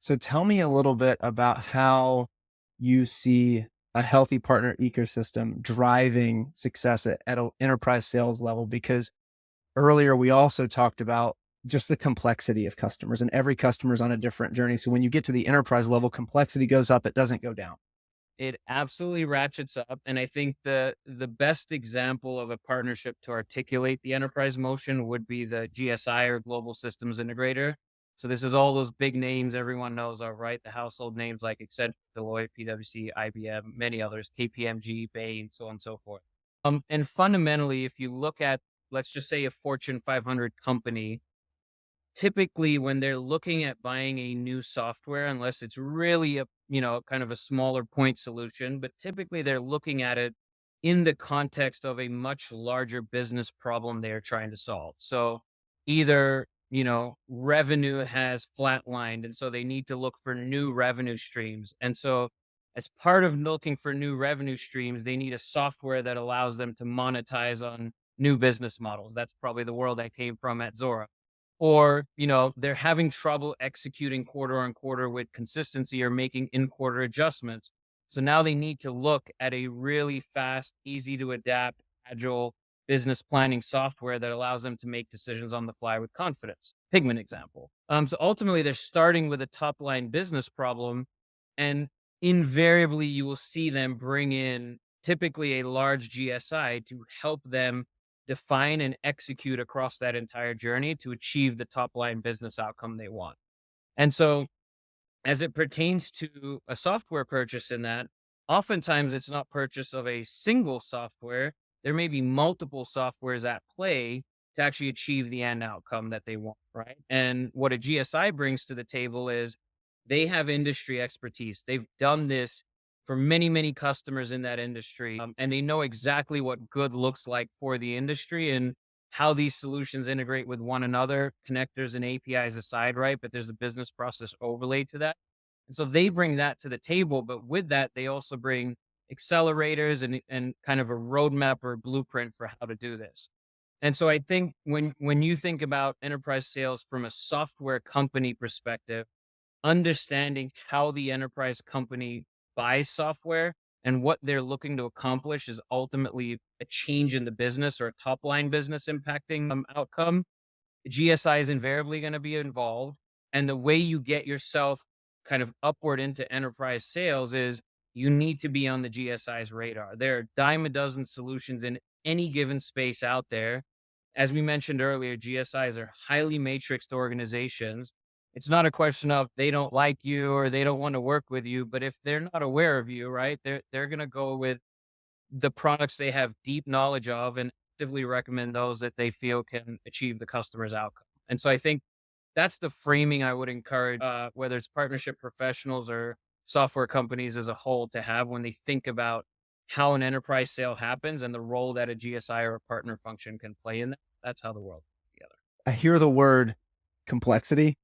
So tell me a little bit about how you see a healthy partner ecosystem driving success at an enterprise sales level, because earlier we also talked about just the complexity of customers, and every customer is on a different journey. So when you get to the enterprise level, complexity goes up, it doesn't go down. It absolutely ratchets up, and I think the best example of a partnership to articulate the enterprise motion would be the GSI or Global Systems Integrator. So this is all those big names everyone knows of, right? The household names like Accenture, Deloitte, PwC, IBM, many others, KPMG, Bain, so on and so forth. And fundamentally, if you look at, let's just say, a Fortune 500 company, typically when they're looking at buying a new software, unless it's really a, kind of a smaller point solution, but typically they're looking at it in the context of a much larger business problem they are trying to solve. So either, revenue has flatlined, and so they need to look for new revenue streams. And so as part of looking for new revenue streams, they need a software that allows them to monetize on new business models. That's probably the world I came from at Zora. Or, they're having trouble executing quarter on quarter with consistency or making in quarter adjustments. So now they need to look at a really fast, easy to adapt, agile business planning software that allows them to make decisions on the fly with confidence. Pigment example. So ultimately, they're starting with a top line business problem, and invariably, you will see them bring in typically a large GSI to help them define and execute across that entire journey to achieve the top line business outcome they want. And so, as it pertains to a software purchase in that, oftentimes it's not purchase of a single software. There may be multiple softwares at play to actually achieve the end outcome that they want, right? And what a GSI brings to the table is they have industry expertise. They've done this for many, many customers in that industry, and they know exactly what good looks like for the industry and how these solutions integrate with one another, connectors and APIs aside, right? But there's a business process overlay to that. And so they bring that to the table, but with that, they also bring accelerators and kind of a roadmap or blueprint for how to do this. And so I think when you think about enterprise sales from a software company perspective, understanding how the enterprise company buys software and what they're looking to accomplish is ultimately a change in the business or a top line business impacting outcome. GSI is invariably going to be involved. And the way you get yourself kind of upward into enterprise sales is you need to be on the GSI's radar. There are dime a dozen solutions in any given space out there. As we mentioned earlier, GSIs are highly matrixed organizations. It's not a question of they don't like you or they don't want to work with you, but if they're not aware of you, right, they're going to go with the products they have deep knowledge of and actively recommend those that they feel can achieve the customer's outcome. And so I think that's the framing I would encourage, whether it's partnership professionals or software companies as a whole, to have when they think about how an enterprise sale happens and the role that a GSI or a partner function can play in that. That's how the world comes together. I hear the word complexity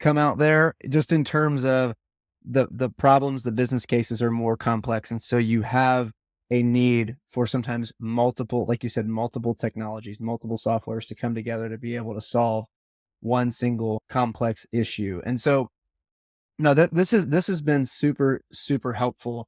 come out there, just in terms of the problems, the business cases are more complex. And so you have a need for sometimes multiple, like you said, multiple technologies, multiple softwares to come together to be able to solve one single complex issue. And so no, that this has been super, super helpful.